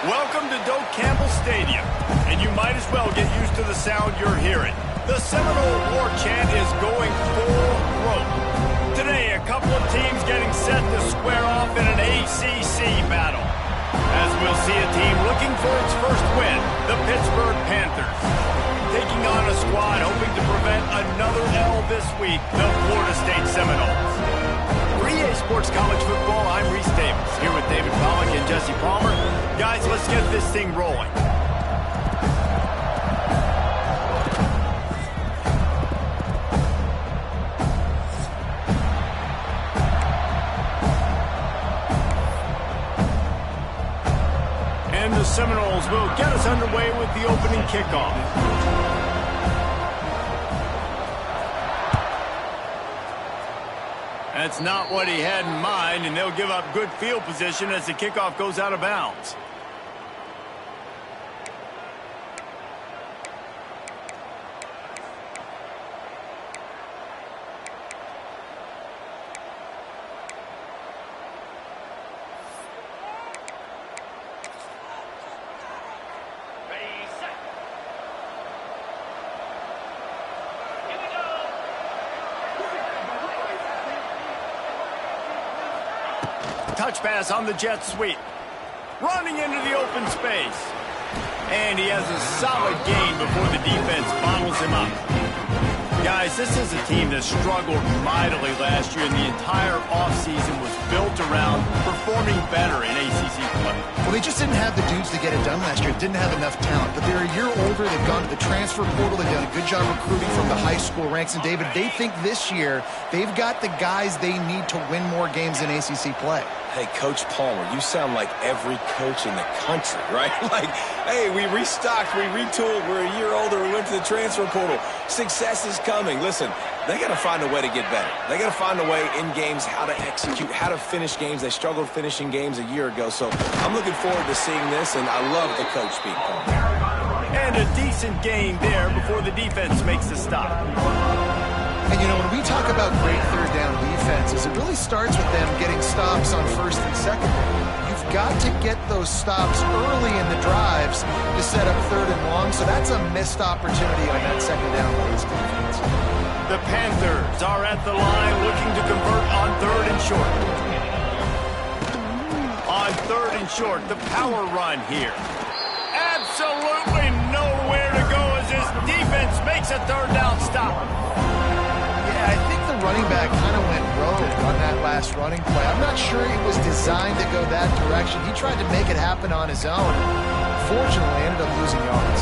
Welcome to Doak Campbell Stadium, and you might as well get used to the sound you're hearing. The Seminole war chant is going full throat. Today, a couple of teams getting set to square off in an ACC battle. As we'll see a team looking for its first win, the Pittsburgh Panthers. Taking on a squad hoping to prevent another L this week, the Florida State Seminoles. For EA Sports College Football, I'm Reese Davis, here with David Pollack and Jesse Palmer. Guys, let's get this thing rolling. And the Seminoles will get us underway with the opening kickoff. That's not what he had in mind, and they'll give up good field position as the kickoff goes out of bounds. Touch pass on the jet sweep. Running into the open space. And he has a solid gain before the defense bottles him up. Guys, this is a team that struggled mightily last year, and the entire offseason was built around performing better in ACC play. Well, they just didn't have the dudes to get it done last year. Didn't have enough talent. But they're a year older. They've gone to the transfer portal. They've done a good job recruiting from the high school ranks. And, David, they think this year they've got the guys they need to win more games in ACC play. Hey, Coach Palmer, you sound like every coach in the country, right? Like, hey, we restocked, we retooled, we're a year older, we went to the transfer portal. Success is coming. Listen, they got to find a way to get better. They got to find a way in games how to execute, how to finish games. They struggled finishing games a year ago, so I'm looking forward to seeing this, and I love the coach being Palmer. And a decent gain there before the defense makes the stop. And, you know, when we talk about great third down defenses, it really starts with them getting stops on first and second down. You've got to get those stops early in the drives to set up third and long, so that's a missed opportunity on that second down for this defense. The Panthers are at the line looking to convert on third and short. On third and short, the power run here. Absolutely nowhere to go as this defense makes a third down stop. I think the running back kind of went rogue on that last running play. I'm not sure it was designed to go that direction. He tried to make it happen on his own. Fortunately, ended up losing yards.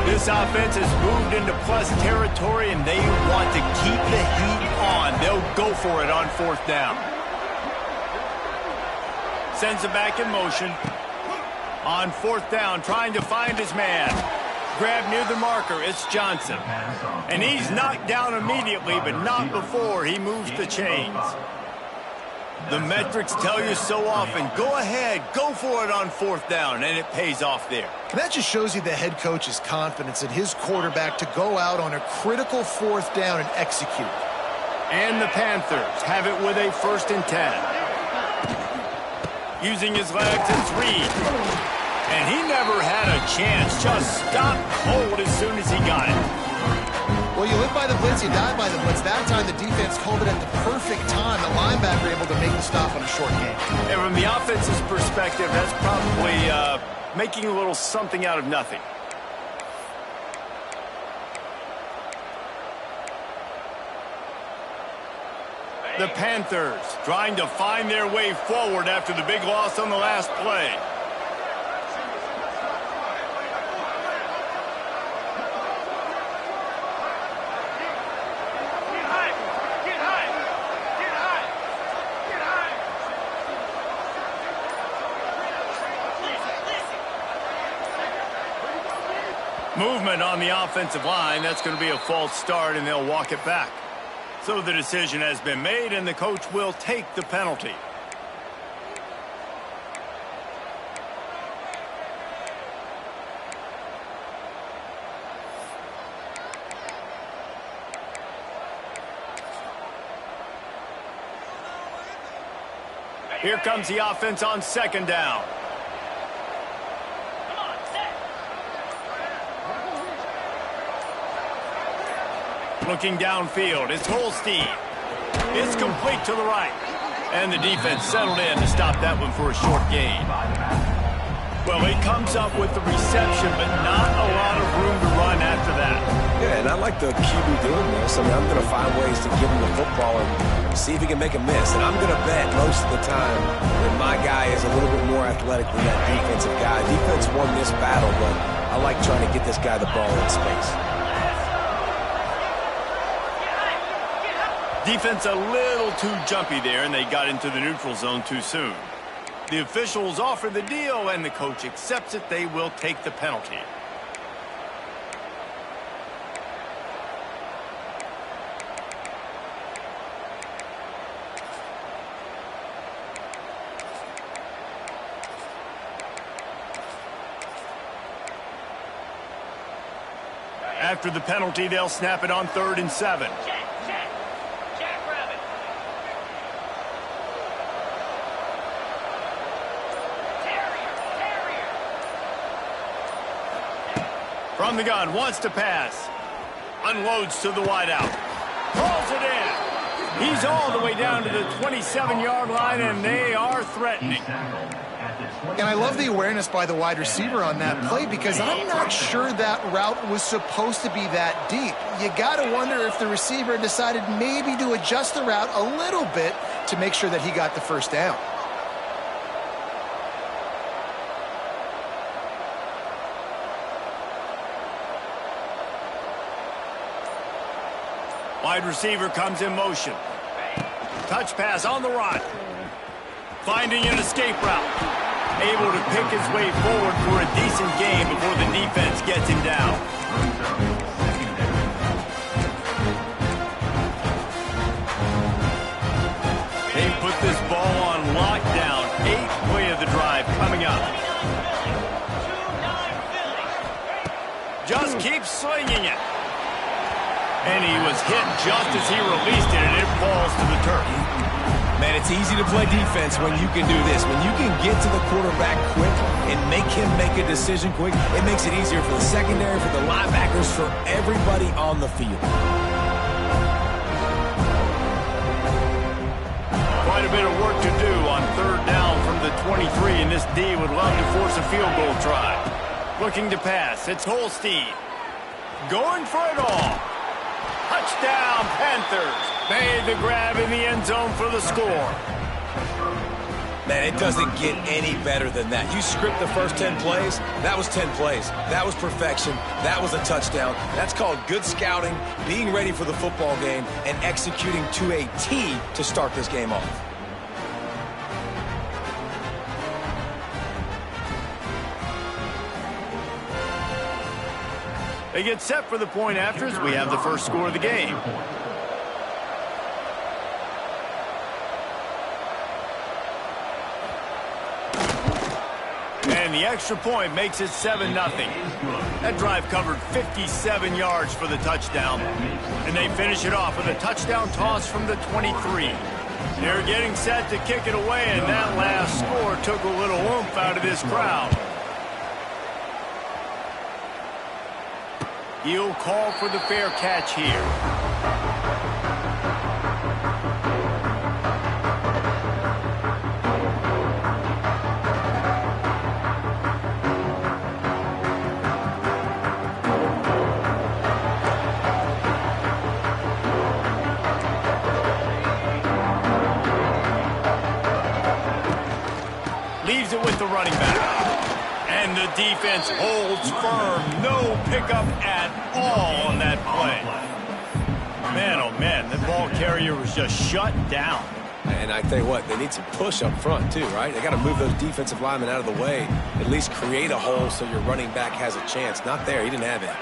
This offense has moved into plus territory, and they want to keep the heat on. They'll go for it on fourth down. Sends it back in motion. On fourth down, trying to find his man. Grab near the marker, it's Johnson. And he's knocked down immediately, but not before he moves the chains. The metrics tell you so often, go ahead, go for it on fourth down, and it pays off there. And that just shows you the head coach's confidence in his quarterback to go out on a critical fourth down and execute. And the Panthers have it with a 1st and 10. Using his legs, it's Reed. And he never had a chance, just stopped cold as soon as he got it. Well, you live by the blitz, you die by the blitz. That time the defense called it at the perfect time. The linebacker able to make the stop on a short game. And from the offense's perspective, that's probably making a little something out of nothing. The Panthers trying to find their way forward after the big loss on the last play. Movement on the offensive line. That's going to be a false start, and they'll walk it back. So the decision has been made, and the coach will take the penalty. Here comes the offense on second down. Looking downfield, it's Holstein. It's complete to the right. And the defense settled in to stop that one for a short gain. Well, he comes up with the reception, but not a lot of room to run after that. Yeah, and I like the QB doing this. I mean, I'm going to find ways to give him the football and see if he can make a miss. And I'm going to bet most of the time that my guy is a little bit more athletic than that defensive guy. Defense won this battle, but I like trying to get this guy the ball in space. Defense a little too jumpy there, and they got into the neutral zone too soon. The officials offer the deal, and the coach accepts it. They will take the penalty. After the penalty, they'll snap it on 3rd and 7. From the gun, wants to pass. Unloads to the wideout. Pulls it in. He's all the way down to the 27-yard line, and they are threatening. And I love the awareness by the wide receiver on that play because I'm not sure that route was supposed to be that deep. You got to wonder if the receiver decided maybe to adjust the route a little bit to make sure that he got the first down. Wide receiver comes in motion. Touch pass on the run. Finding an escape route. Able to pick his way forward for a decent gain before the defense gets him down. They put this ball on lockdown. 8th play of the drive coming up. Just keeps slinging it. And he was hit just as he released it, and it falls to the turf. Man, it's easy to play defense when you can do this. When you can get to the quarterback quick and make him make a decision quick, it makes it easier for the secondary, for the linebackers, for everybody on the field. Quite a bit of work to do on 3rd down from the 23, and this D would love to force a field goal try. Looking to pass, it's Holstein. Going for it all. Touchdown, Panthers. Made the grab in the end zone for the score. Man, it doesn't get any better than that. You script the first 10 plays, that was 10 plays. That was perfection. That was a touchdown. That's called good scouting, being ready for the football game, and executing to a T to start this game off. They get set for the point after as we have the first score of the game. And the extra point makes it 7-0. That drive covered 57 yards for the touchdown. And they finish it off with a touchdown toss from the 23. They're getting set to kick it away, and that last score took a little oomph out of this crowd. He'll call for the fair catch here. Leaves it with the running back. And the defense holds firm. No pickup at all on that play. Man, oh man, the ball carrier was just shut down. And I tell you what, they need some push up front too, right? They got to move those defensive linemen out of the way, at least create a hole so your running back has a chance. Not there, he didn't have it.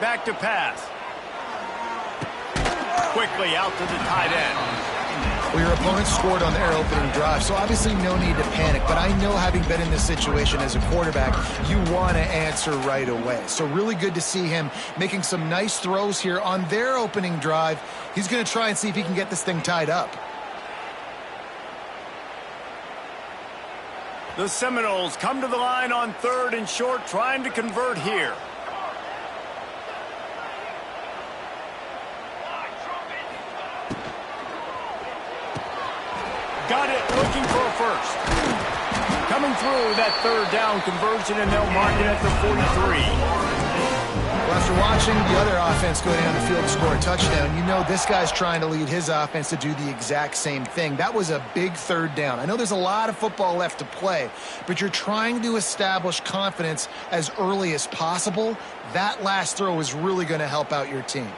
Back to pass. Quickly out to the tight end. Well, your opponent scored on their opening drive, so obviously no need to panic. But I know, having been in this situation as a quarterback, you want to answer right away. So really good to see him making some nice throws here on their opening drive. He's going to try and see if he can get this thing tied up. The Seminoles come to the line on 3rd and short, trying to convert here. Got it, looking for a first. Coming through that 3rd down conversion, and they'll mark it at the 43. Well, after watching the other offense go down the field and score a touchdown, you know this guy's trying to lead his offense to do the exact same thing. That was a big 3rd down. I know there's a lot of football left to play, but you're trying to establish confidence as early as possible. That last throw is really going to help out your team.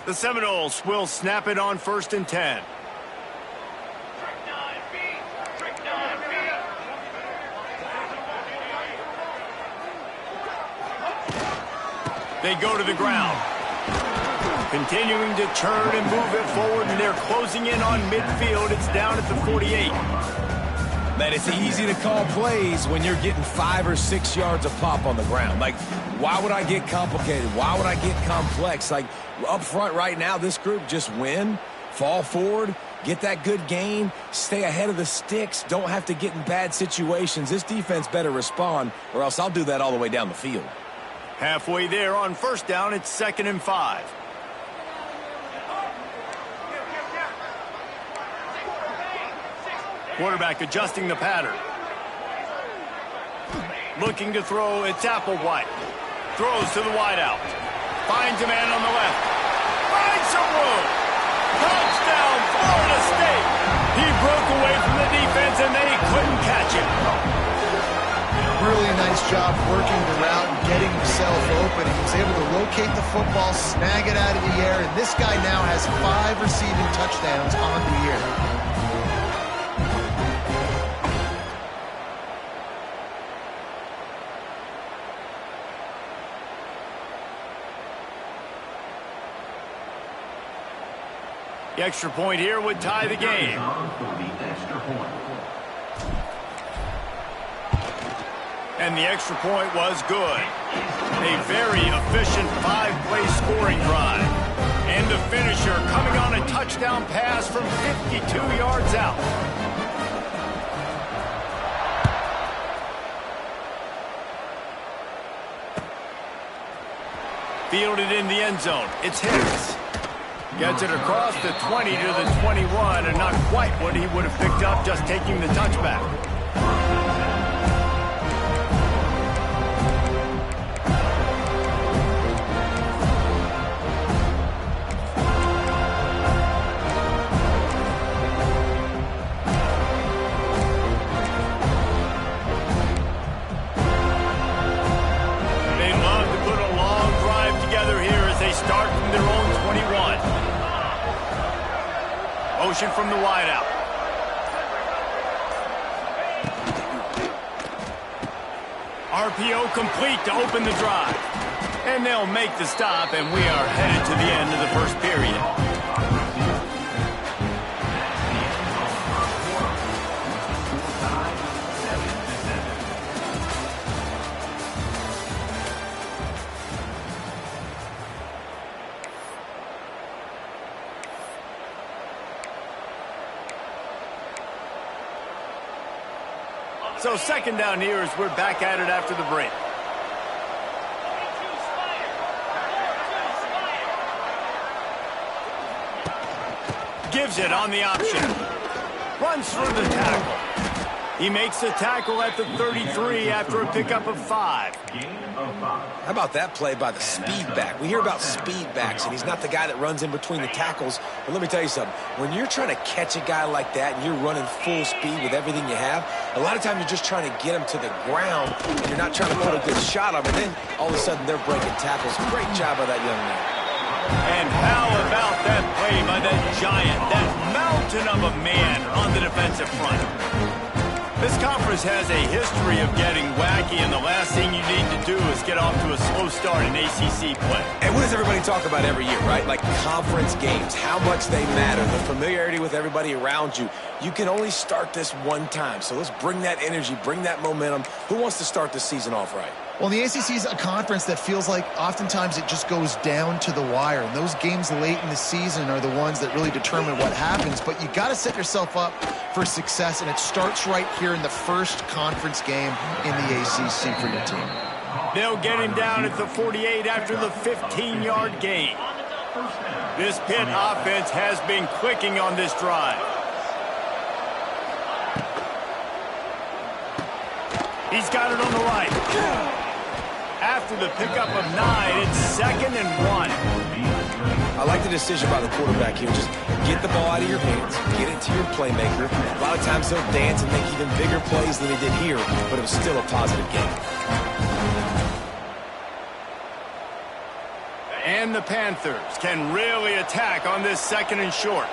The Seminoles will snap it on 1st and 10. They go to the ground. Continuing to churn and move it forward, and they're closing in on midfield. It's down at the 48. Man, it's easy to call plays when you're getting 5 or 6 yards of pop on the ground. Like, why would I get complicated? Why would I get complex? Like, up front right now, this group just win, fall forward, get that good gain, stay ahead of the sticks, don't have to get in bad situations. This defense better respond, or else I'll do that all the way down the field. Halfway there on 1st down, it's 2nd and 5. Quarterback adjusting the pattern. Looking to throw, it's Applewhite. Throws to the wideout. Finds a man on the left. Finds some room. Touchdown, Florida State. He broke away from the defense, and they couldn't catch him. Really nice job working the route and getting himself open. He was able to locate the football, snag it out of the air, and this guy now has 5 receiving touchdowns on the year. The extra point here would tie the game. And the extra point was good. A very efficient 5-play scoring drive. And the finisher coming on a touchdown pass from 52 yards out. Fielded in the end zone. It's Hicks. Gets it across the 20 to the 21, and not quite what he would have picked up just taking the touchback. They love to put a long drive together here as they start from their own 21. Motion from the wideout. RPO complete to open the drive. And they'll make the stop, and we are headed to the end of the first period. So 2nd down here as we're back at it after the break. Gives it on the option. Runs through the tackle. He makes the tackle at the 33 after a pickup of 5. How about that play by the speed back? We hear about speed backs, and he's not the guy that runs in between the tackles. But let me tell you something. When you're trying to catch a guy like that and you're running full speed with everything you have, a lot of times you're just trying to get him to the ground, and you're not trying to put a good shot on him. And then all of a sudden they're breaking tackles. Great job by that young man. And how about that play by that giant, that mountain of a man on the defensive front? This conference has a history of getting wacky, and the last thing you need to do is get off to a slow start in ACC play. And what does everybody talk about every year, right? Like conference games, how much they matter, the familiarity with everybody around you. You can only start this one time, so let's bring that energy, bring that momentum. Who wants to start the season off right? Well, the ACC is a conference that feels like oftentimes it just goes down to the wire. And those games late in the season are the ones that really determine what happens. But you got to set yourself up for success, and it starts right here in the first conference game in the ACC for your team. They'll get him down at the 48 after the 15-yard gain. This Pitt offense has been clicking on this drive. He's got it on the right. After the pickup of 9, it's 2nd and 1. I like the decision by the quarterback here. Just get the ball out of your hands, get it to your playmaker. A lot of times he'll dance and make even bigger plays than he did here, but it was still a positive game. And the Panthers can really attack on this 2nd and short.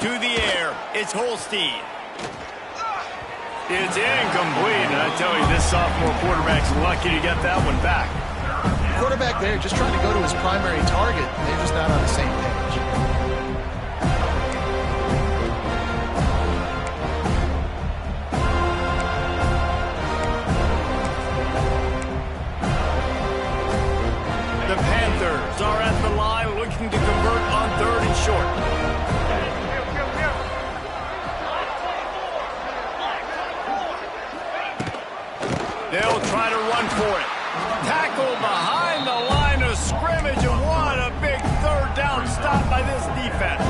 To the air, it's Holstein. It's incomplete, and I tell you, this sophomore quarterback's lucky to get that one back. Quarterback there just trying to go to his primary target. They're just not on the same page. The Panthers are at the line looking to convert on 3rd and short. They'll try to run for it. Tackle behind the line of scrimmage, and what a big 3rd down stop by this defense.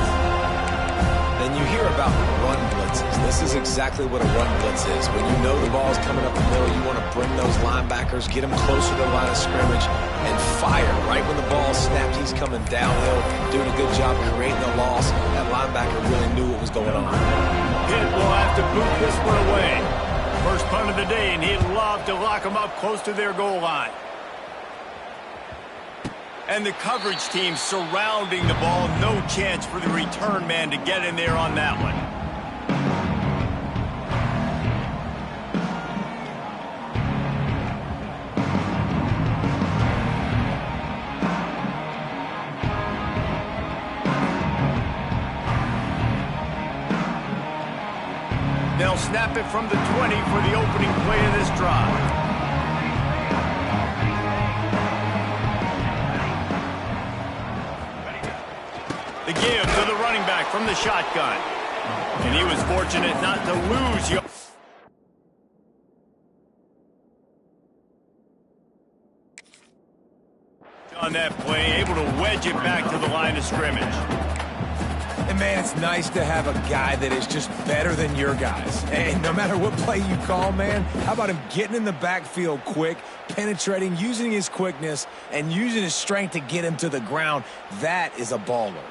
Then you hear about run blitzes. This is exactly what a run blitz is. When you know the ball's coming up the middle, you want to bring those linebackers, get them closer to the line of scrimmage, and fire. Right when the ball snapped, he's coming downhill, doing a good job creating the loss. That linebacker really knew what was going on. Pitt will have to boot this one away. First punt of the day, and he'd love to lock them up close to their goal line. And the coverage team surrounding the ball. No chance for the return man to get in there on that one. They'll snap it from the 20 for the opening play of this drive. The give to the running back from the shotgun. And he was fortunate not to lose. On that play, able to wedge it back to the line of scrimmage. And, man, it's nice to have a guy that is just better than your guys. And no matter what play you call, man, how about him getting in the backfield quick, penetrating, using his quickness, and using his strength to get him to the ground? That is a baller.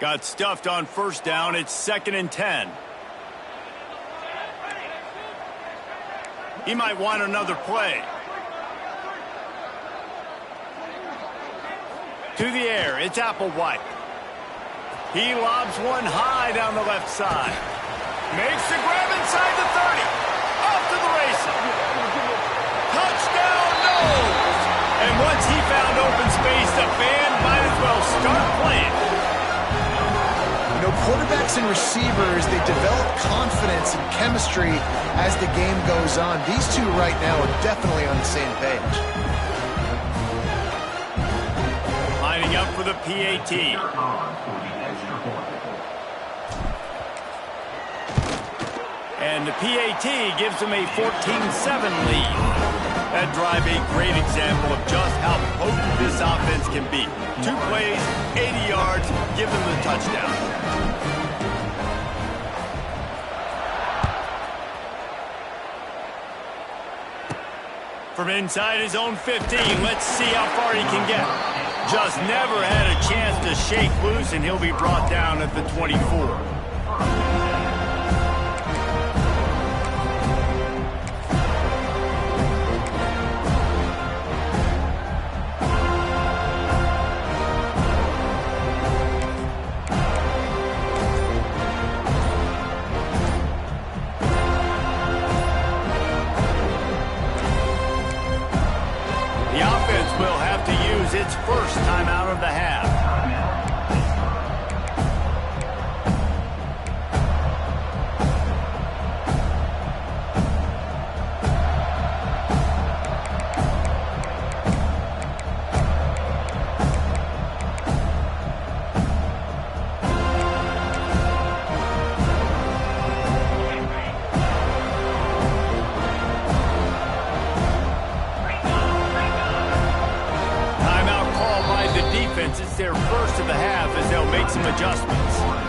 Got stuffed on 1st down. It's 2nd and 10. He might want another play. To the air, it's Applewhite. He lobs one high down the left side. Makes the grab inside the 30. Off to the races. Touchdown, Noles! And once he found open space, the band might as well start playing. You know, quarterbacks and receivers, they develop confidence and chemistry as the game goes on. These two right now are definitely on the same page. Lining up for the PAT. And the PAT gives them a 14-7 lead. That drive a great example of just how potent this offense can be. 2 plays, 80 yards, give them the touchdown. From inside his own 15, let's see how far he can get. Just never had a chance to shake loose, and he'll be brought down at the 24. out of the half. It's their first of the half as they'll make some adjustments.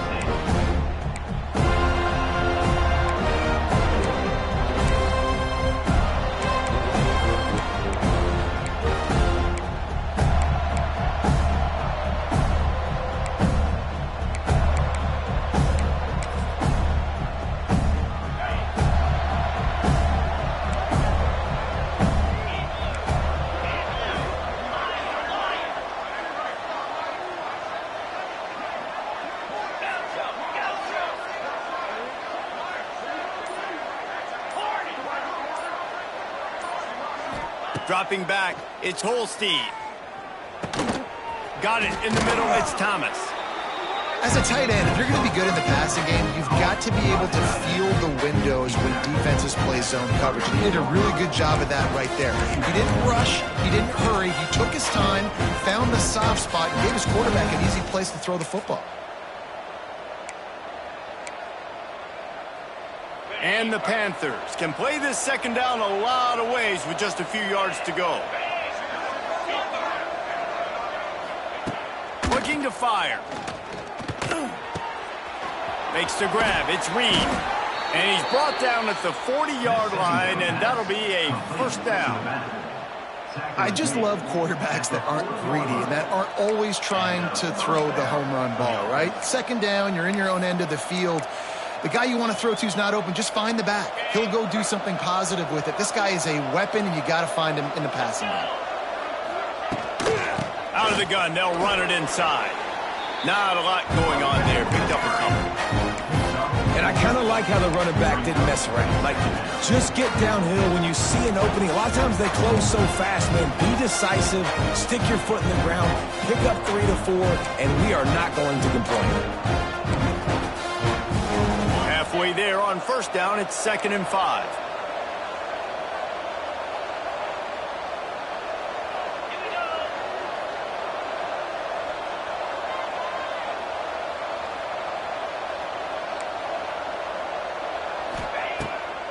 Dropping back, it's Holstein. Got it in the middle, it's Thomas. As a tight end, if you're going to be good in the passing game, you've got to be able to feel the windows when defenses play zone coverage. And he did a really good job of that right there. He didn't rush, he didn't hurry, he took his time, found the soft spot, and gave his quarterback an easy place to throw the football. And the Panthers can play this second down a lot of ways with just a few yards to go. Looking to fire. Makes the grab. It's Reed. And he's brought down at the 40-yard line, and that'll be a first down. I just love quarterbacks that aren't greedy and that aren't always trying to throw the home run ball, right? Second down, you're in your own end of the field. The guy you want to throw to is not open. Just find the back. He'll go do something positive with it. This guy is a weapon, and you got to find him in the passing game. Out of the gun, they'll run it inside. Not a lot going on there. Picked up a couple. And I kind of like how the running back didn't mess around. Like, just get downhill when you see an opening. A lot of times they close so fast, man. Be decisive. Stick your foot in the ground. Pick up 3 to 4, and we are not going to complain. Halfway there on first down, it's 2nd and 5.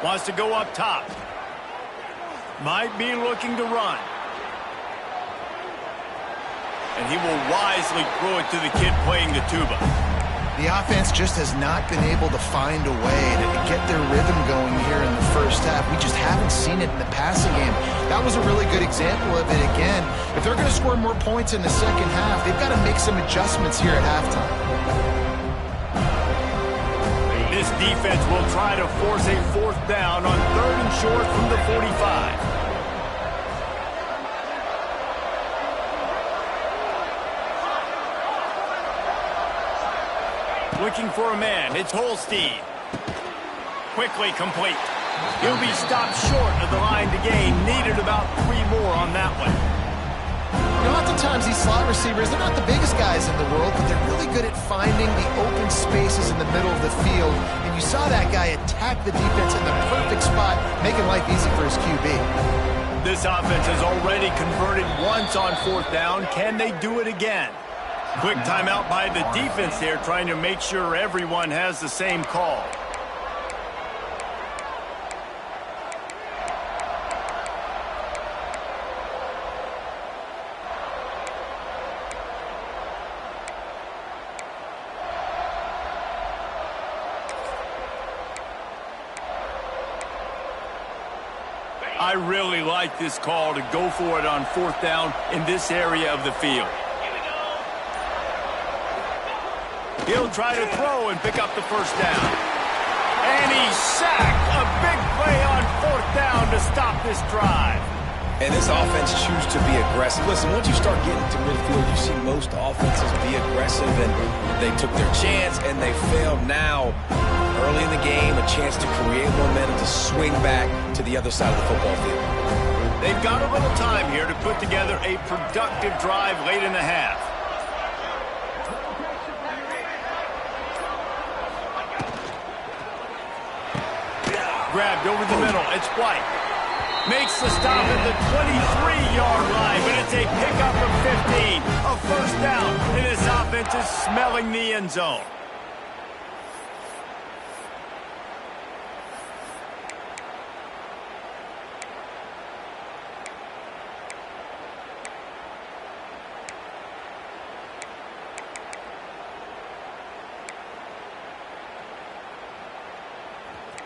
Wants to go up top. Might be looking to run. And he will wisely throw it to the kid playing the tuba. The offense just has not been able to find a way to get their rhythm going here in the first half. We just haven't seen it in the passing game. That was a really good example of it again. If they're going to score more points in the second half, they've got to make some adjustments here at halftime. This defense will try to force a 4th down on 3rd and short from the 45. Looking for a man. It's Holstein. Quickly complete. He'll be stopped short of the line to gain. Needed about 3 more on that one. You know, oftentimes these slot receivers, they're not the biggest guys in the world, but they're really good at finding the open spaces in the middle of the field. And you saw that guy attack the defense in the perfect spot, making life easy for his QB. This offense has already converted once on 4th down. Can they do it again? Quick timeout by the defense there, trying to make sure everyone has the same call. I really like this call to go for it on 4th down in this area of the field. He'll try to throw and pick up the first down. And he's sacked. A big play on 4th down to stop this drive. And this offense chooses to be aggressive. Listen, once you start getting to midfield, you see most offenses be aggressive, and they took their chance, and they failed now. Early in the game, a chance to create momentum to swing back to the other side of the football field. They've got a little time here to put together a productive drive late in the half. Grabbed over the middle. It's White. Makes the stop at the 23-yard line, but it's a pickup of 15. A first down, and this offense is smelling the end zone.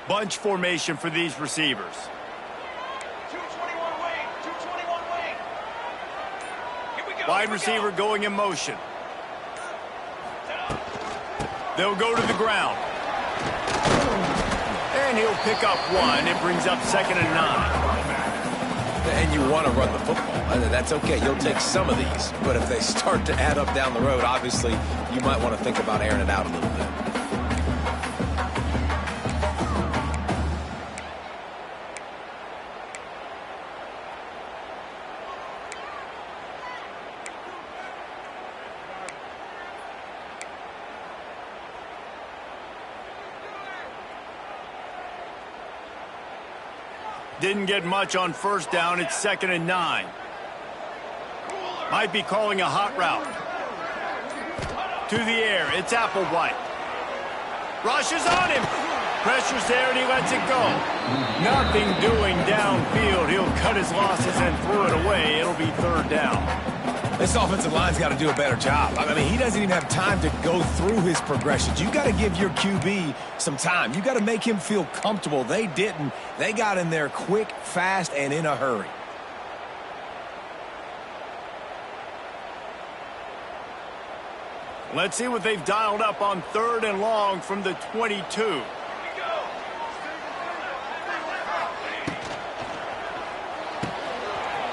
Bunch formation for these receivers. 221 wing, 221 wing. Here we go. Wide receiver going in motion. They'll go to the ground. And he'll pick up one. It brings up 2nd and 9. And you want to run the football. That's okay. You'll take some of these. But if they start to add up down the road, obviously, you might want to think about airing it out a little bit. Didn't get much on first down. It's 2nd and 9. Might be calling a hot route. To the air. It's Applewhite. Rushes on him. Pressure's there, and he lets it go. Nothing doing downfield. He'll cut his losses and throw it away. It'll be 3rd down. This offensive line's got to do a better job. I mean, he doesn't even have time to go through his progressions. You got to give your QB some time. You got to make him feel comfortable. They didn't. They got in there quick, fast, and in a hurry. Let's see what they've dialed up on 3rd and long from the 22.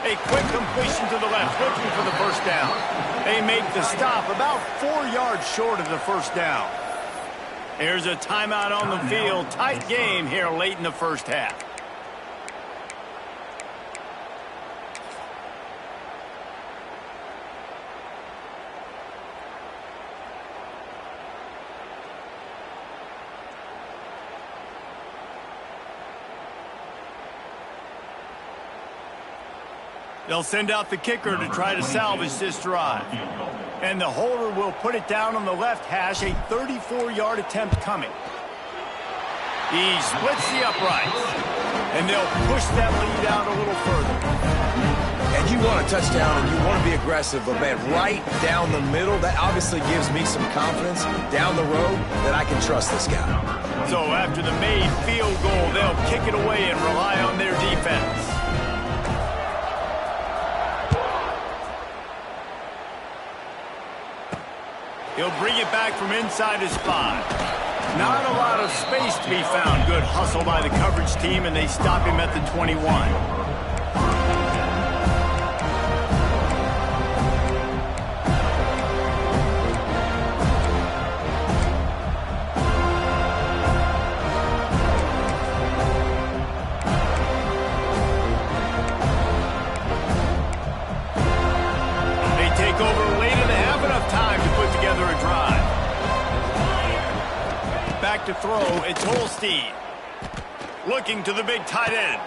A quick completion to the left, looking for the first down. They make the stop about 4 yards short of the first down. Here's a timeout on the field. Tight game here late in the first half. They'll send out the kicker to try to salvage this drive. And the holder will put it down on the left hash, a 34-yard attempt coming. He splits the uprights. And they'll push that lead out a little further. And you want a touchdown and you want to be aggressive, but man, right down the middle, that obviously gives me some confidence down the road that I can trust this guy. So after the made field goal, they'll kick it away and rely on their defense. He'll bring it back from inside his 5. Not a lot of space to be found. Good hustle by the coverage team, and they stop him at the 21. They take over late in the half, enough time to put together a drive. Back to throw, it's Holstein. Looking to the big tight end.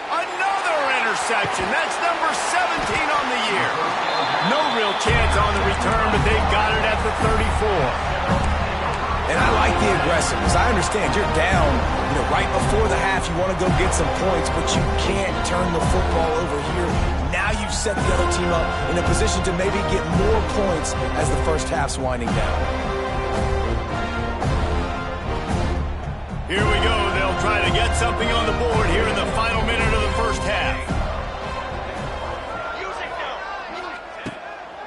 Another interception. That's number 17 on the year. No real chance on the return, but they've got it at the 34. And I like the aggressiveness. I understand you're down, right before the half. You want to go get some points, but you can't turn the football over here. Now you've set the other team up in a position to maybe get more points as the first half's winding down. Here we go. They'll try to get something on the board here in the final minute of the first half.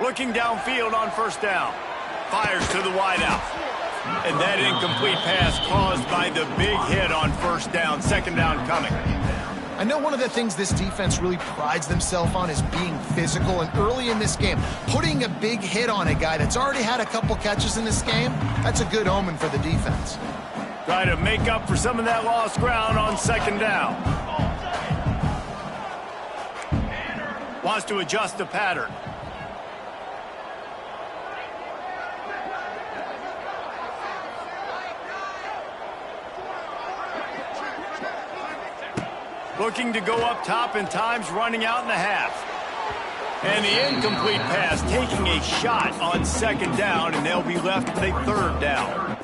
Looking downfield on first down. Fires to the wideout. And that incomplete pass caused by the big hit on first down. 2nd down coming. I know one of the things this defense really prides themselves on is being physical, and early in this game, putting a big hit on a guy that's already had a couple catches in this game, that's a good omen for the defense. Try to make up for some of that lost ground on 2nd down. Wants to adjust the pattern. Looking to go up top, and time's running out in the half. And the incomplete pass taking a shot on second down, and they'll be left with a third down.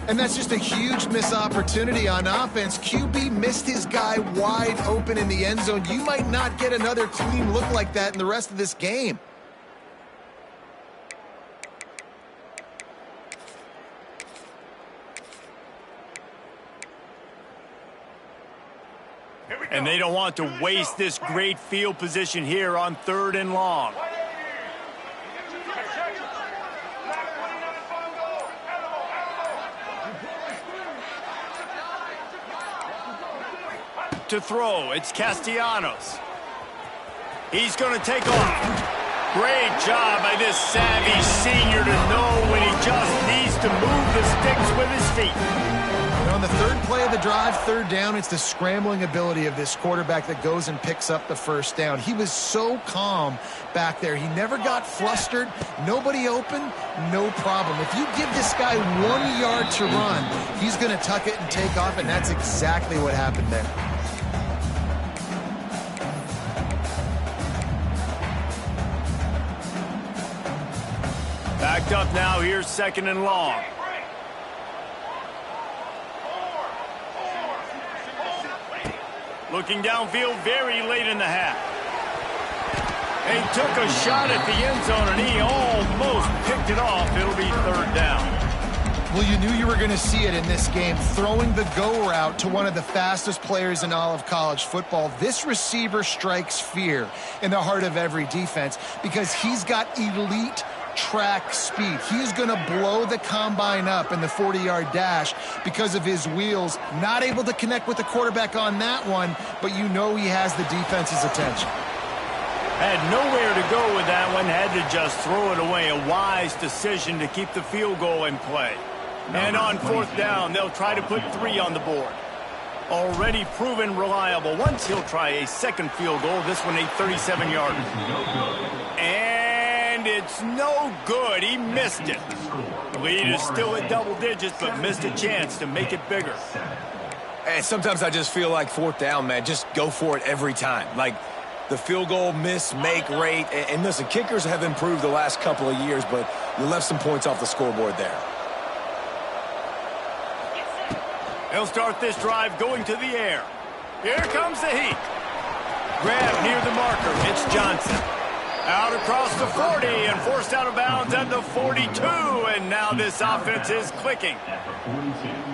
And that's just a huge missed opportunity on offense. QB missed his guy wide open in the end zone. You might not get another clean look like that in the rest of this game. And they don't want to waste this great field position here on 3rd and long. To throw, it's Castellanos. He's going to take off. Great job by this savvy senior to know when he just needs to move the sticks with his feet. And on the 3rd play of the drive, 3rd down, it's the scrambling ability of this quarterback that goes and picks up the 1st down. He was so calm back there. He never got flustered. Nobody open, no problem. If you give this guy 1 yard to run, he's going to tuck it and take off, and that's exactly what happened there. Backed up now, here's 2nd and long. Looking downfield very late in the half. He took a shot at the end zone, and he almost picked it off. It'll be 3rd down. Well, you knew you were going to see it in this game, throwing the go route to one of the fastest players in all of college football. This receiver strikes fear in the heart of every defense because he's got elite track speed. He's going to blow the combine up in the 40-yard dash because of his wheels. Not able to connect with the quarterback on that one, but you know he has the defense's attention. Had nowhere to go with that one, had to just throw it away. A wise decision to keep the field goal in play. And on 4th down, they'll try to put 3 on the board. Already proven reliable. Once he'll try a 2nd field goal, this one a 37-yarder. And it's no good. He missed it. The lead is still at double digits, but missed a chance to make it bigger. And sometimes I just feel like 4th down, man, just go for it every time. Like the field goal miss, make rate. And listen, kickers have improved the last couple of years, but you left some points off the scoreboard there. They'll start this drive going to the air. Here comes the heat. Grab near the marker. It's Johnson. Out across the 40 and forced out of bounds at the 42. And now this offense is clicking.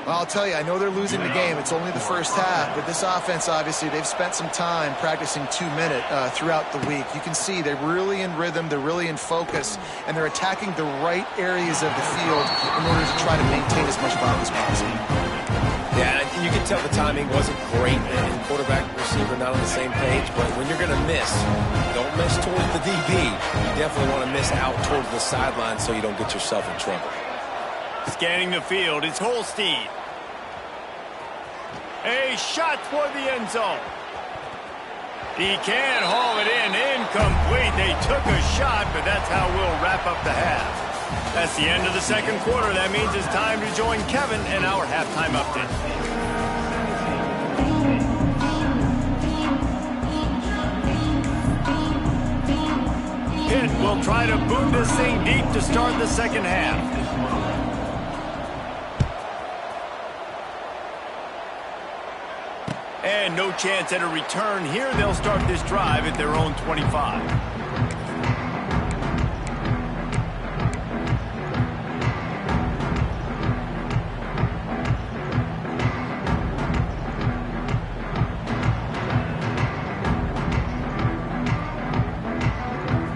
Well, I'll tell you, I know they're losing the game. It's only the first half, but this offense, obviously, they've spent some time practicing 2-minute throughout the week. You can see they're really in rhythm, they're really in focus, and they're attacking the right areas of the field in order to try to maintain as much volume as possible. Yeah, you can tell the timing wasn't great, and quarterback and receiver not on the same page, but when you're going to miss, don't miss towards the DB. You definitely want to miss out towards the sideline so you don't get yourself in trouble. Scanning the field, it's Holstein. A shot for the end zone. He can haul it in, incomplete. They took a shot, but that's how we'll wrap up the half. That's the end of the second quarter. That means it's time to join Kevin and our halftime update. Pitt will try to boot this thing deep to start the second half. And no chance at a return here. They'll start this drive at their own 25.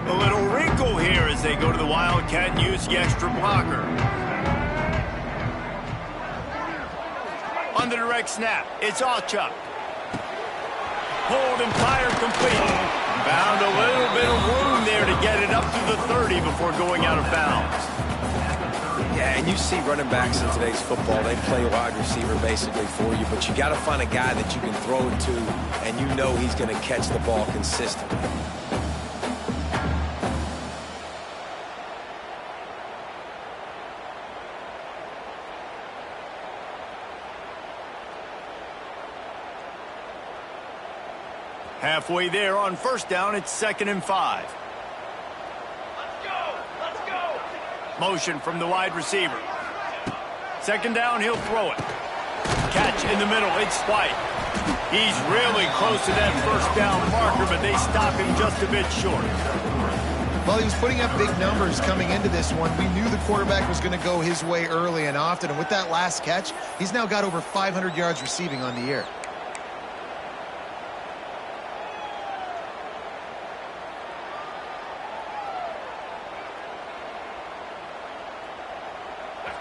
A little wrinkle here as they go to the Wildcat and use the extra blocker. On the direct snap, it's Allchuck. Hold and fire complete. Found a little bit of room there to get it up to the 30 before going out of bounds. Yeah, and you see running backs in today's football, they play wide receiver basically for you, but you got to find a guy that you can throw it to, and you know he's going to catch the ball consistently. Halfway there on first down, it's 2nd and 5. Let's go! Let's go! Motion from the wide receiver. 2nd down, he'll throw it. Catch in the middle, it's White. He's really close to that first down marker, but they stop him just a bit short. Well, he was putting up big numbers coming into this one. We knew the quarterback was going to go his way early and often, and with that last catch, he's now got over 500 yards receiving on the year.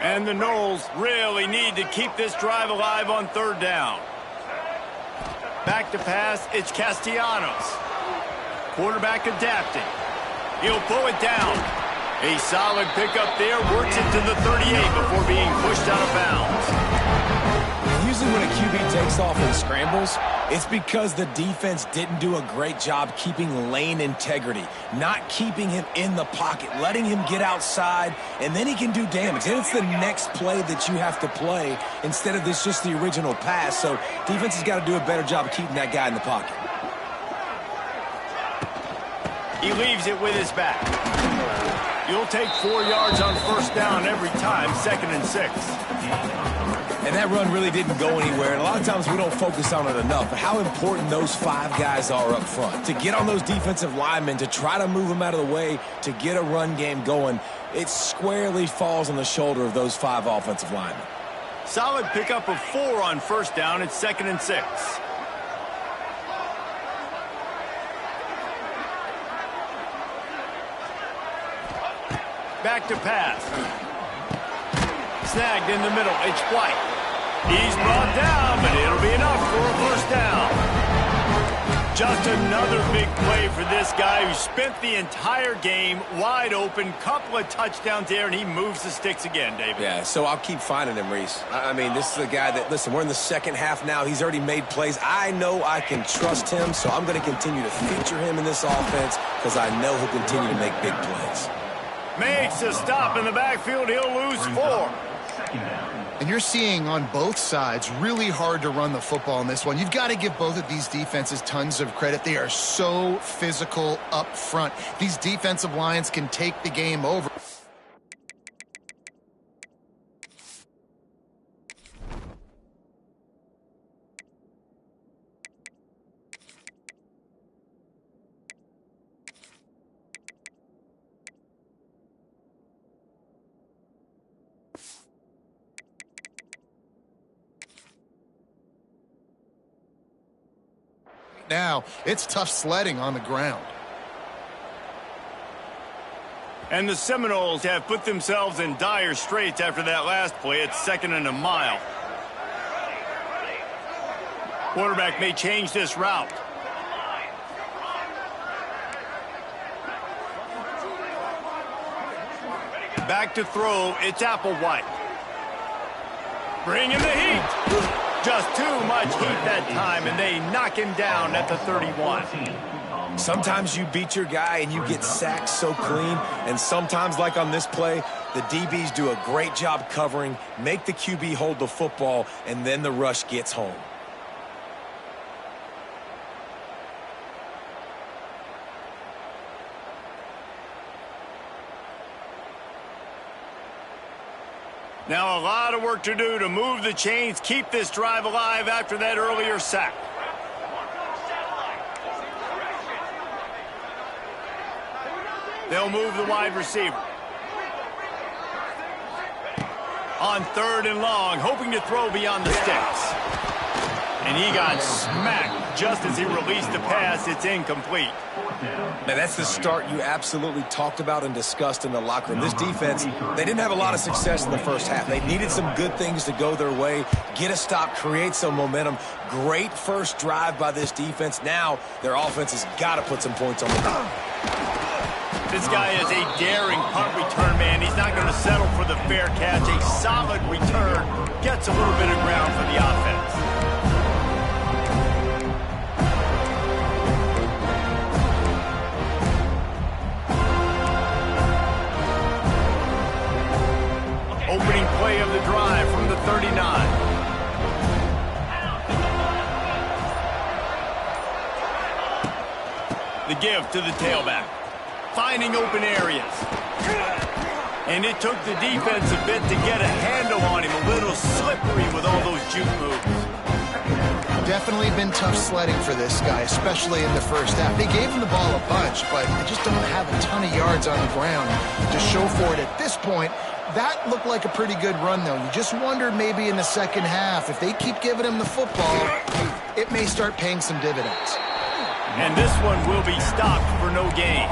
And the Noles really need to keep this drive alive on 3rd down. Back to pass, it's Castellanos. Quarterback adapting. He'll pull it down. A solid pickup there, works it to the 38 before being pushed out of bounds. Usually when a QB takes off and scrambles, it's because the defense didn't do a great job keeping lane integrity, not keeping him in the pocket, letting him get outside, and then he can do damage. And it's the next play that you have to play instead of this just the original pass. So defense has got to do a better job of keeping that guy in the pocket. He leaves it with his back. You'll take 4 yards on first down every time, 2nd and 6. And that run really didn't go anywhere. And a lot of times we don't focus on it enough. But how important those 5 guys are up front. To get on those defensive linemen, to try to move them out of the way, to get a run game going, it squarely falls on the shoulder of those 5 offensive linemen. Solid pickup of 4 on first down. It's 2nd and 6. Back to pass. Snagged in the middle. It's White. He's brought down, but it'll be enough for a first down. Just another big play for this guy who spent the entire game wide open. Couple of touchdowns there, and he moves the sticks again, David. Yeah, so I'll keep finding him, Reese. I mean, this is a guy that, listen, we're in the second half now. He's already made plays. I know I can trust him, so I'm going to continue to feature him in this offense because I know he'll continue to make big plays. Makes a stop in the backfield. He'll lose 4. And you're seeing on both sides really hard to run the football in this one. You've got to give both of these defenses tons of credit. They are so physical up front. These defensive lines can take the game over. now, it's tough sledding on the ground. And the Seminoles have put themselves in dire straits after that last play. It's 2nd and a mile. Quarterback may change this route. Back to throw, it's Applewhite. Bring in the heat. Just too much heat that time, and they knock him down at the 31. Sometimes you beat your guy and you get sacked so clean, and sometimes, like on this play, the DBs do a great job covering, make the QB hold the football, and then the rush gets home. Now a lot of work to do to move the chains, keep this drive alive after that earlier sack. They'll move the wide receiver. On 3rd and long, hoping to throw beyond the sticks. And he got smacked just as he released the pass. It's incomplete. Now, that's the start you absolutely talked about and discussed in the locker room. This defense, they didn't have a lot of success in the first half. They needed some good things to go their way, get a stop, create some momentum. Great first drive by this defense. Now, their offense has got to put some points on the board. This guy is a daring punt return man. He's not going to settle for the fair catch. A solid return gets a little bit of ground for the offense. Opening play of the drive from the 39. The give to the tailback. Finding open areas. And it took the defense a bit to get a handle on him. A little slippery with all those juke moves. Definitely been tough sledding for this guy, especially in the first half. They gave him the ball a bunch, but they just don't have a ton of yards on the ground to show for it at this point. That looked like a pretty good run, though. You just wonder maybe in the second half, if they keep giving him the football, it may start paying some dividends. And this one will be stopped for no gain.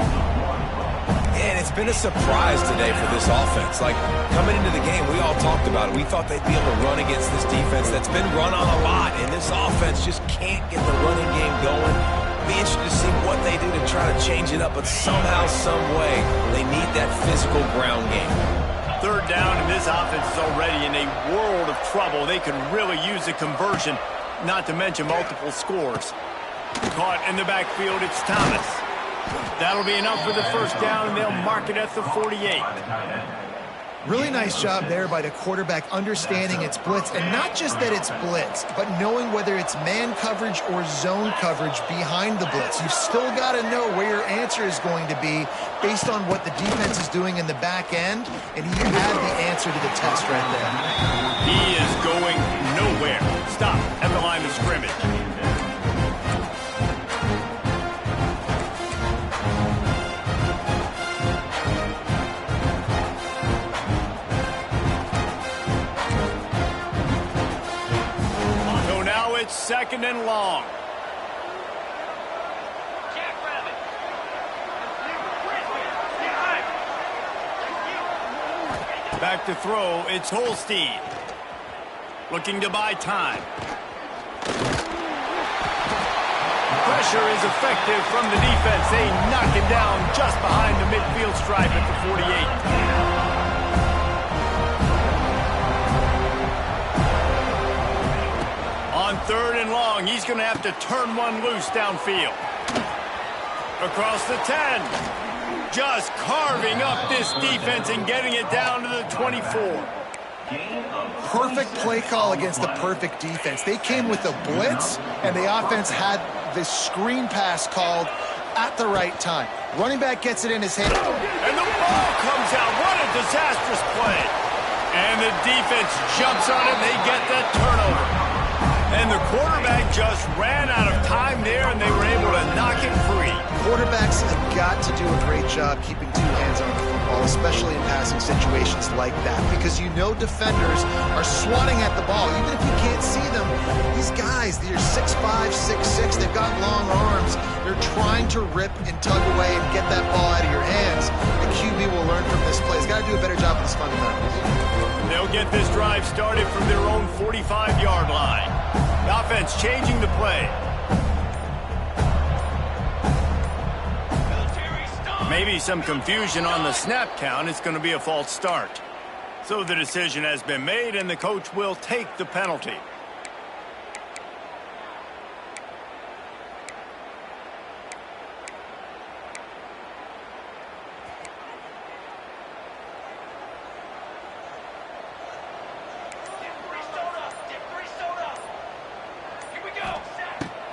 And it's been a surprise today for this offense. Like, coming into the game, we all talked about it. We thought they'd be able to run against this defense that's been run on a lot, and this offense just can't get the running game going. Be interested to see what they do to try to change it up, but somehow, some way, they need that physical ground game. 3rd down, and this offense is already in a world of trouble. They could really use a conversion, not to mention multiple scores. Caught in the backfield, it's Thomas. That'll be enough for the first down, and they'll mark it at the 48. Really nice job there by the quarterback understanding it's blitz, and not just that it's blitz, but knowing whether it's man coverage or zone coverage behind the blitz. You've still got to know where your answer is going to be based on what the defense is doing in the back end, and you have the answer to the test right there. He is going nowhere. Stop at the line of scrimmage. It's 2nd and long. Back to throw, it's Holstein. Looking to buy time. Pressure is effective from the defense. They knock him down just behind the midfield stripe at the 48. On 3rd and long, he's going to have to turn one loose downfield. Across the 10. Just carving up this defense and getting it down to the 24. Perfect play call against the perfect defense. They came with a blitz, and the offense had the screen pass called at the right time. Running back gets it in his hand. And the ball comes out. What a disastrous play. And the defense jumps on it. They get that turnover. And the quarterback just ran out of time there, and they were able to knock it free. Quarterbacks have got to do a great job keeping two hands on the football, especially in passing situations like that, because you know defenders are swatting at the ball. Even if you can't see them, these guys, they're 6'5", 6'6", they've got long arms. They're trying to rip and tug away and get that ball out of your hands. The QB will learn from this play. He's got to do a better job with his fundamentals. They'll get this drive started from their own 45-yard line. The offense changing the play. Maybe some confusion on the snap count. It's going to be a false start. So the decision has been made, and the coach will take the penalty.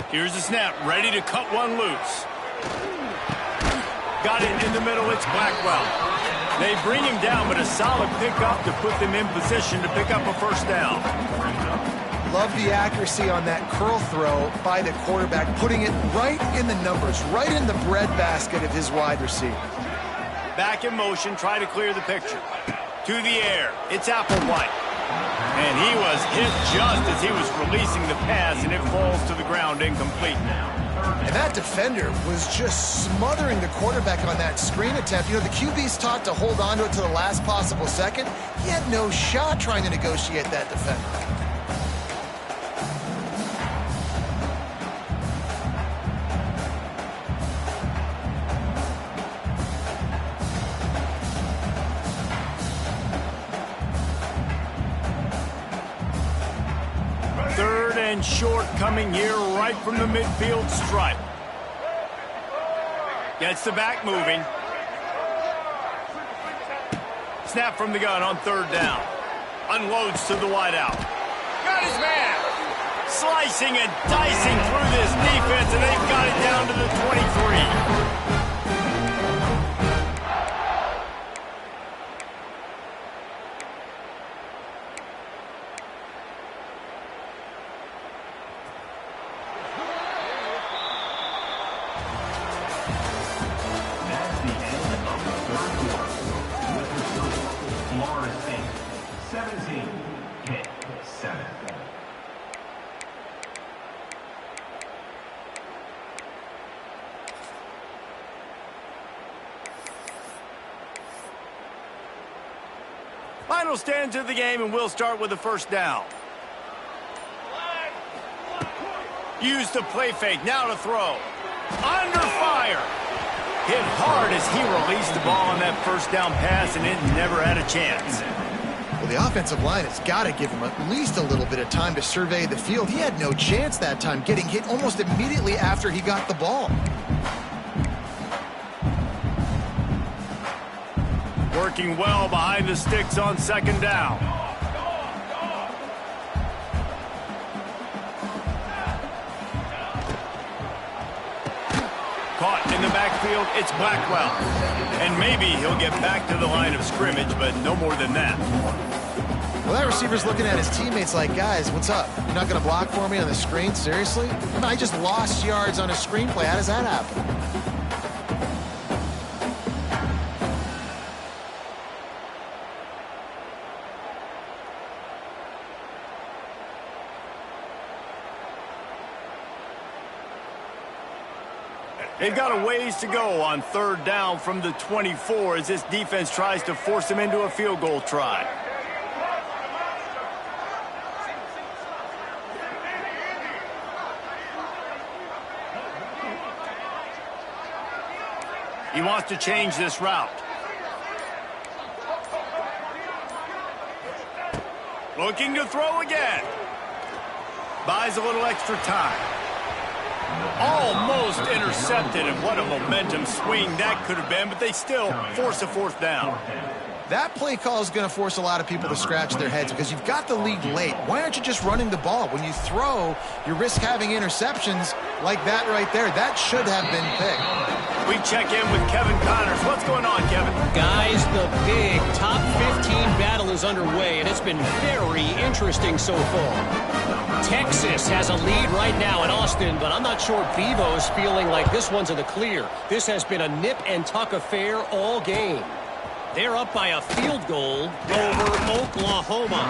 Here's the snap, ready to cut one loose. Got it in the middle, it's Blackwell. They bring him down, but a solid pickup to put them in position to pick up a first down. Love the accuracy on that curl throw by the quarterback, putting it right in the numbers, right in the breadbasket of his wide receiver. Back in motion, try to clear the picture. To the air, it's Applewhite. And he was hit just as he was releasing the pass, and it falls to the ground incomplete now. And that defender was just smothering the quarterback on that screen attempt. You know, the QB's taught to hold on to it to the last possible second. He had no shot trying to negotiate that defender. Third and short coming here right from the midfield stripe. Gets the back moving. Snap from the gun on third down. Unloads to the wideout. Got his man. Slicing and dicing through this defense, and they've got it down to the 23. Final stands of the game, and we'll start with the first down. Use the play fake, now to throw. Under fire. Hit hard as he released the ball on that first down pass, and it never had a chance. Well, the offensive line has got to give him at least a little bit of time to survey the field. He had no chance that time, getting hit almost immediately after he got the ball. Working well behind the sticks on second down. Caught in the backfield, it's Blackwell. And maybe he'll get back to the line of scrimmage, but no more than that. Well, that receiver's looking at his teammates like, guys, what's up? You're not going to block for me on the screen? Seriously? I just lost yards on a screenplay. How does that happen? They've got a ways to go on third down from the 24 as this defense tries to force them into a field goal try. He wants to change this route. Looking to throw again. Buys a little extra time. Almost intercepted, and what a momentum swing that could have been, but they still force a fourth down. That play call is going to force a lot of people to scratch their heads because you've got the lead late. Why aren't you just running the ball? When you throw, you risk having interceptions like that right there. That should have been picked. We check in with Kevin Connors. What's going on, Kevin? Guys, the big top 15 battle is underway, and it's been very interesting so far. Texas has a lead right now in Austin, but I'm not sure Bevo's feeling like this one's in the clear. This has been a nip-and-tuck affair all game. They're up by a field goal over Oklahoma.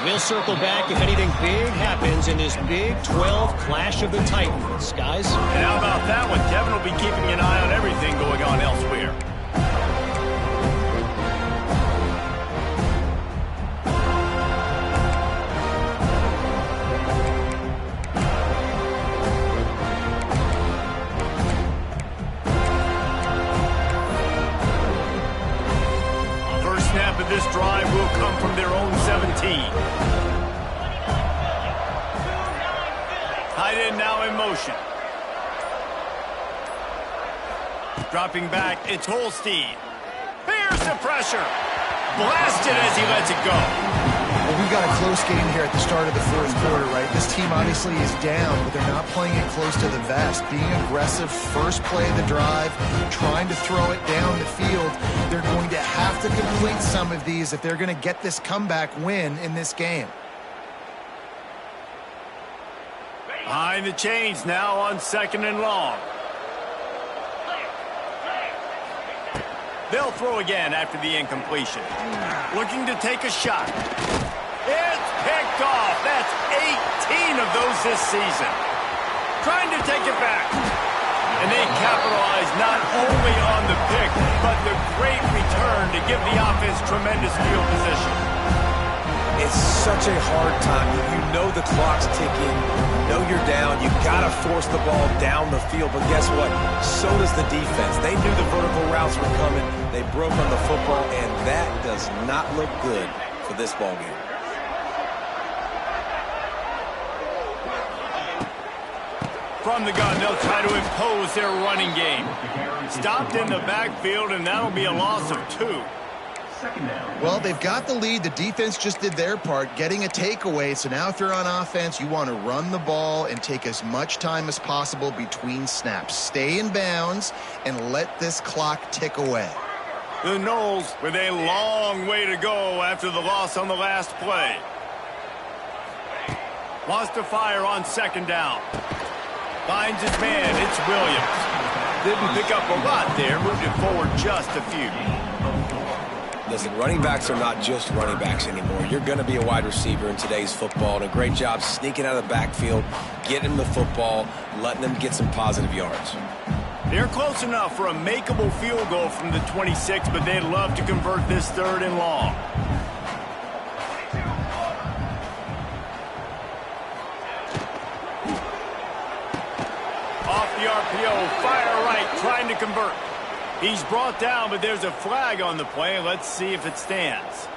We'll circle back if anything big happens in this Big 12 Clash of the Titans, guys. And how about that one? Kevin will be keeping an eye on everything going on elsewhere. This drive will come from their own 17. Tight end now in motion. Dropping back, it's Holstein. Here's the pressure. Blasted as he lets it go. Well, we got a close game here at the start of the fourth quarter, right? This team obviously is down, but they're not playing it close to the vest. Being aggressive, first play of the drive, trying to throw it down the field. They're going to have to complete some of these if they're going to get this comeback win in this game. Behind the chains now on 2nd and long. They'll throw again after the incompletion. Looking to take a shot. It's picked off. That's 18 of those this season. Trying to take it back. And they capitalize not only on the pick, but the great return to give the offense tremendous field position. It's such a hard time. You know the clock's ticking. You know you're down. You got to force the ball down the field. But guess what? So does the defense. They knew the vertical routes were coming. They broke on the football, and that does not look good for this ball game. From the gun, they'll try to impose their running game. Stopped in the backfield, and that'll be a loss of 2. Well, they've got the lead. The defense just did their part, getting a takeaway. So now if you're on offense, you want to run the ball and take as much time as possible between snaps. Stay in bounds and let this clock tick away. The Noles with a long way to go after the loss on the last play. Wants to fire on 2nd down. Finds his man. It's Williams. Didn't pick up a lot there. Moved it forward just a few. Listen, running backs are not just running backs anymore. You're going to be a wide receiver in today's football. And a great job sneaking out of the backfield, getting the football, letting them get some positive yards. They're close enough for a makeable field goal from the 26, but they'd love to convert this 3rd and long. Off the RPO, fire right, trying to convert. He's brought down, but there's a flag on the play. Let's see if it stands.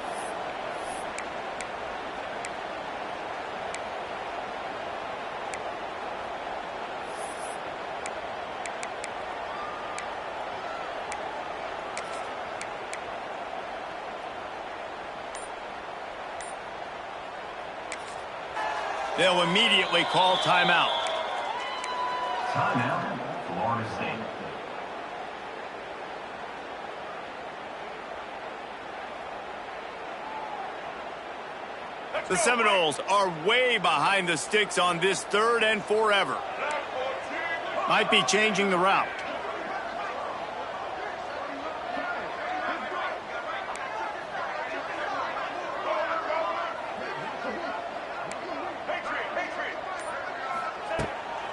They'll immediately call timeout. Timeout, Florida State. The Seminoles are way behind the sticks on this 3rd and forever. Might be changing the route.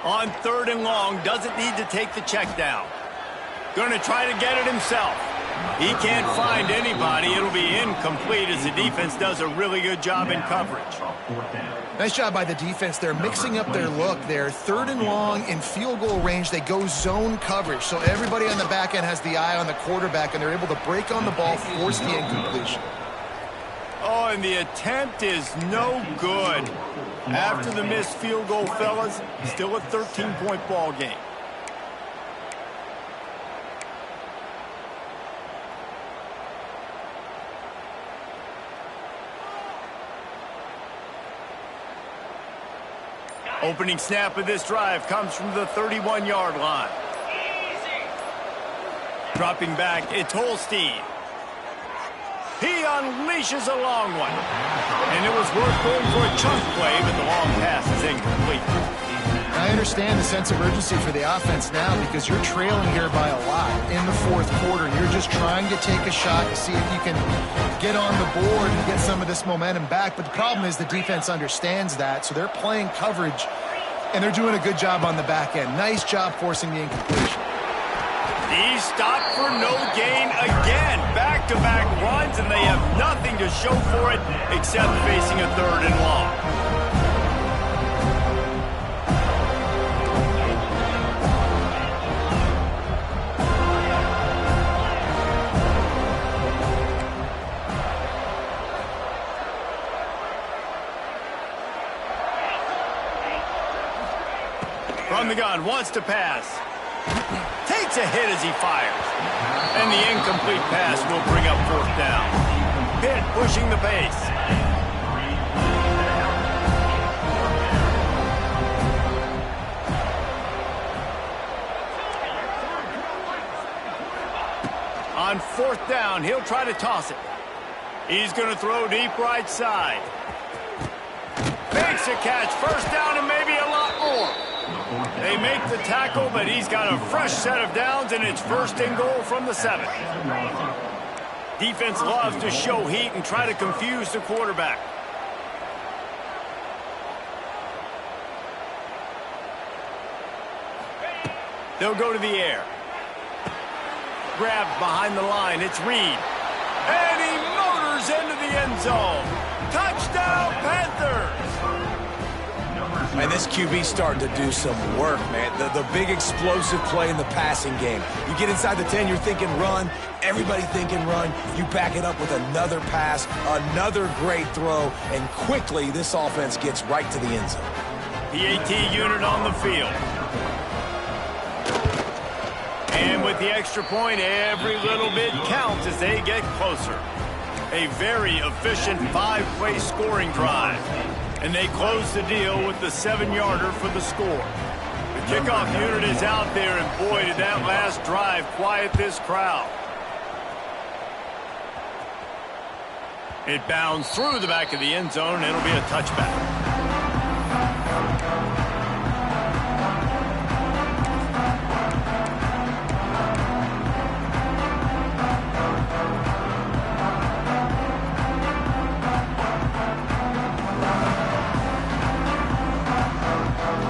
On 3rd and long, doesn't need to take the check down. Going to try to get it himself. He can't find anybody. It'll be incomplete as the defense does a really good job in coverage. Nice job by the defense. They're mixing up their look there. 3rd and long in field goal range. They go zone coverage. So everybody on the back end has the eye on the quarterback, and they're able to break on the ball, force the incompletion. Oh, and the attempt is no good. After the missed field goal, fellas, still a 13-point ball game. Opening snap of this drive comes from the 31-yard line. Dropping back, it's Holstein. He unleashes a long one. And it was worth going for a chunk play, but the long pass is incomplete. I understand the sense of urgency for the offense now because you're trailing here by a lot in the fourth quarter. You're just trying to take a shot to see if you can get on the board and get some of this momentum back. But the problem is the defense understands that, so they're playing coverage, and they're doing a good job on the back end. Nice job forcing the incompletion. He's stopped for no gain again. Back-to-back runs, and they have nothing to show for it except facing a third and long. From the gun, wants to pass. Takes a hit as he fires. And the incomplete pass will bring up fourth down. Pitt pushing the pace. On fourth down, he'll try to toss it. He's going to throw deep right side. Makes a catch. First down and maybe a lot more. They make the tackle, but he's got a fresh set of downs, and it's first and goal from the 7. Defense loves to show heat and try to confuse the quarterback. They'll go to the air. Grabbed behind the line. It's Reed. And he motors into the end zone. Touchdown, Panthers! And this QB's starting to do some work, man. The big explosive play in the passing game. You get inside the 10, you're thinking run. Everybody thinking run. You back it up with another pass, another great throw, and quickly this offense gets right to the end zone. PAT unit on the field. And with the extra point, every little bit counts as they get closer. A very efficient 5-play scoring drive. And they close the deal with the 7-yarder for the score. The kickoff unit is out there, and boy, did that last drive quiet this crowd. It bounds through the back of the end zone, and it'll be a touchback.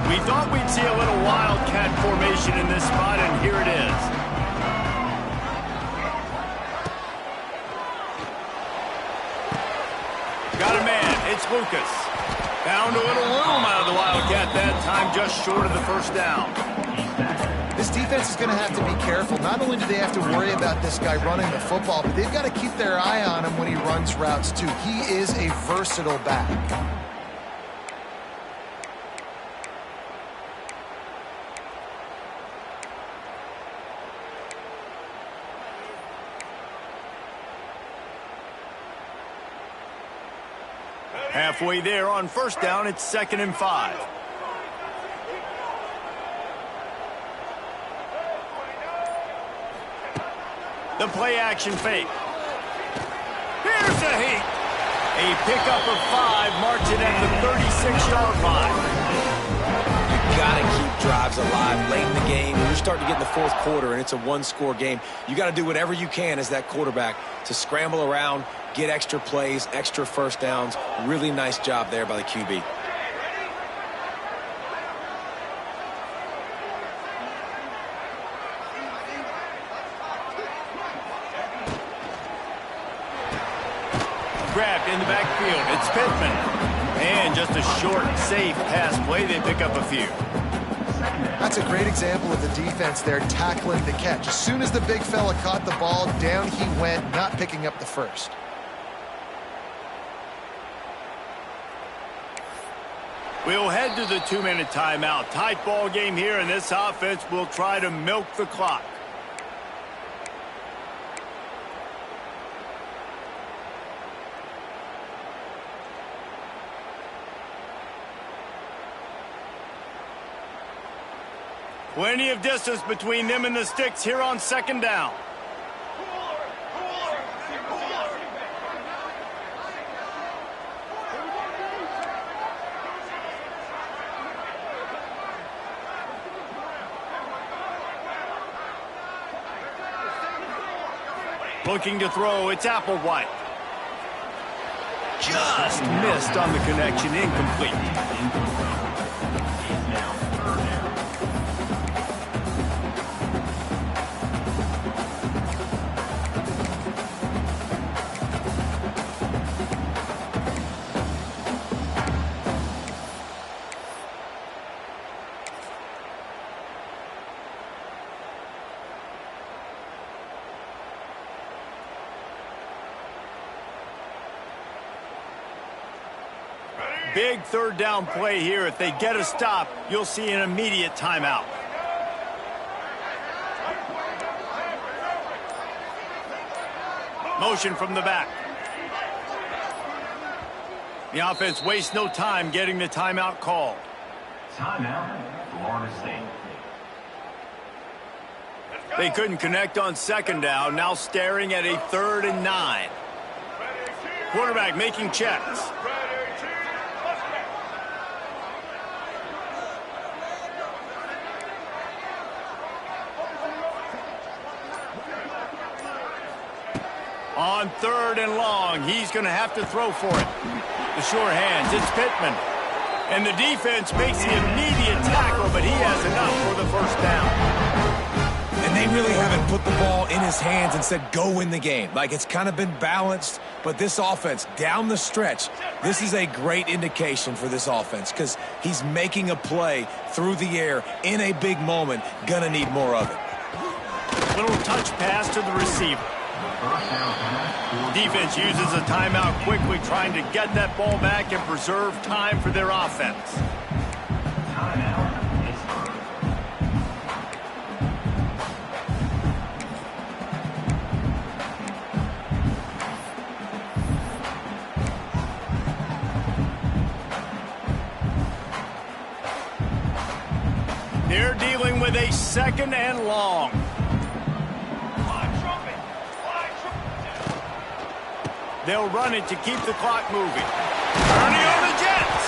We thought we'd see a little wildcat formation in this spot, and here it is. Got a man. It's Lucas. Found a little room out of the wildcat that time, just short of the first down. This defense is going to have to be careful. Not only do they have to worry about this guy running the football, but they've got to keep their eye on him when he runs routes, too. He is a versatile back. Halfway there on first down, it's 2nd and 5. The play action fake. Here's the heat. A pickup of 5, marching at the 36-yard line. You got to keep drives alive late in the game. When you're starting to get in the fourth quarter and it's a one-score game, you got to do whatever you can as that quarterback to scramble around, get extra plays, extra first downs. Really nice job there by the QB. Grabbed in the backfield. It's Pittman. And just a short, safe pass play. They pick up a few. That's a great example of the defense there tackling the catch. As soon as the big fella caught the ball, down he went, not picking up the first. We'll head to the 2-minute timeout. Tight ball game here, and this offense will try to milk the clock. Plenty of distance between them and the sticks here on 2nd down. Looking to throw, it's Applewhite. Just missed on the connection, incomplete. Big third down play here. If they get a stop, you'll see an immediate timeout. Motion from the back. The offense wastes no time getting the timeout called. Timeout, Florida State. They couldn't connect on second down. Now staring at a 3rd and 9. Quarterback making checks. On 3rd and long, he's going to have to throw for it. The sure hands, it's Pittman. And the defense makes the immediate tackle, but he has enough for the first down. And they really haven't put the ball in his hands and said, go win the game. Like, it's kind of been balanced, but this offense, down the stretch, this is a great indication for this offense because he's making a play through the air in a big moment. Gonna need more of it. Little touch pass to the receiver. Defense uses a timeout quickly, trying to get that ball back and preserve time for their offense. They're dealing with a 2nd and long. They'll run it to keep the clock moving. Turning on the Jets.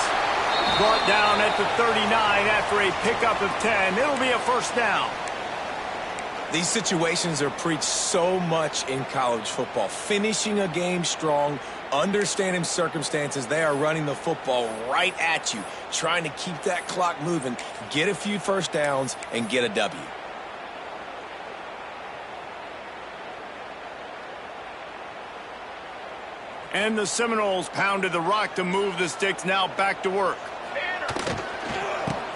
Brought down at the 39 after a pickup of 10. It'll be a first down. These situations are preached so much in college football. Finishing a game strong, understanding circumstances. They are running the football right at you, trying to keep that clock moving, get a few first downs, and get a W. And the Seminoles pounded the rock to move the sticks, now back to work.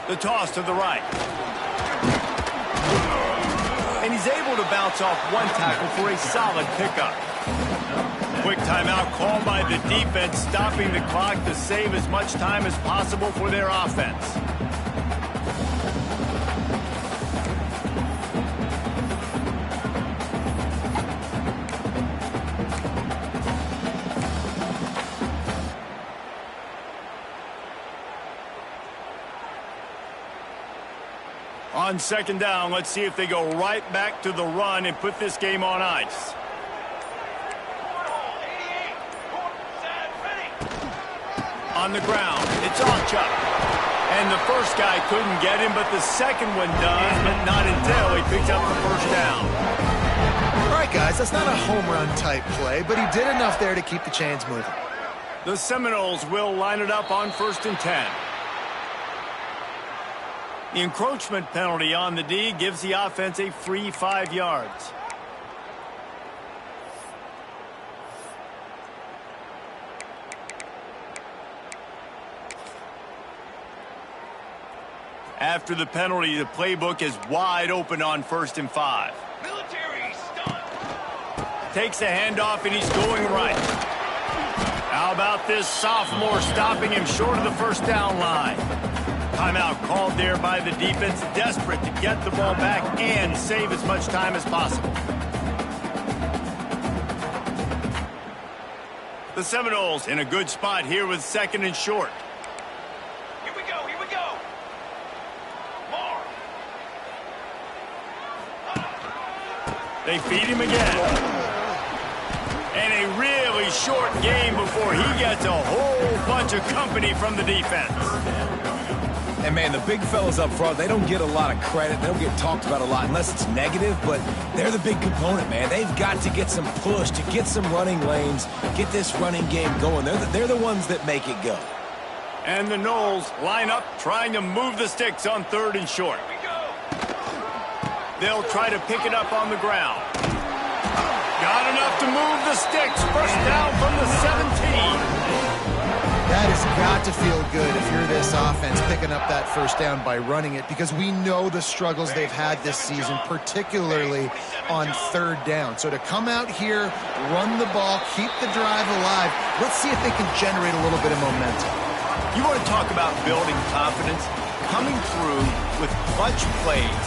The toss to the right. And he's able to bounce off one tackle for a solid pickup. Quick timeout called by the defense, stopping the clock to save as much time as possible for their offense. On 2nd down, let's see if they go right back to the run and put this game on ice. On the ground, it's Achuk. And the first guy couldn't get him, but the second one does, but not until he picks up the first down. All right, guys, that's not a home run type play, but he did enough there to keep the chains moving. The Seminoles will line it up on 1st and 10. The encroachment penalty on the D gives the offense a free 5 yards. After the penalty, the playbook is wide open on 1st and 5. Military stunt. Takes the handoff, and he's going right. How about this sophomore stopping him short of the first down line? Timeout called there by the defense, desperate to get the ball back and save as much time as possible. The Seminoles in a good spot here with 2nd and short. Here we go, here we go. More. They feed him again. And a really short game before he gets a whole bunch of company from the defense. And, man, the big fellas up front, they don't get a lot of credit. They don't get talked about a lot unless it's negative, but they're the big component, man. They've got to get some push, to get some running lanes, get this running game going. They're the ones that make it go. And the Noles line up trying to move the sticks on 3rd and short. They'll try to pick it up on the ground. Got enough to move the sticks. First down from the 17. That has got to feel good if you're this offense picking up that first down by running it, because we know the struggles they've had this season, particularly on 3rd down. So to come out here, run the ball, keep the drive alive, let's see if they can generate a little bit of momentum. You want to talk about building confidence? Coming through with clutch plays,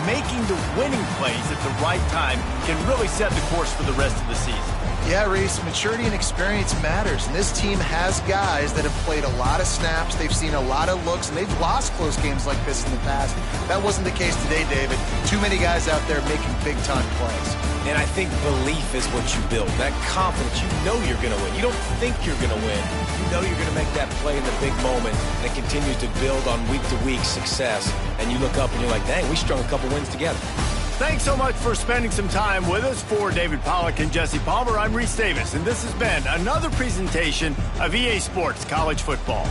making the winning plays at the right time can really set the course for the rest of the season. Yeah, Reese, maturity and experience matters, and this team has guys that have played a lot of snaps, they've seen a lot of looks, and they've lost close games like this in the past. That wasn't the case today, David. Too many guys out there making big-time plays. And I think belief is what you build. That confidence, you know you're going to win. You don't think you're going to win. You know you're going to make that play in the big moment, and it continues to build on week-to-week success. And you look up and you're like, dang, we strung a couple wins together. Thanks so much for spending some time with us. For David Pollack and Jesse Palmer, I'm Reese Davis, and this has been another presentation of EA Sports College Football.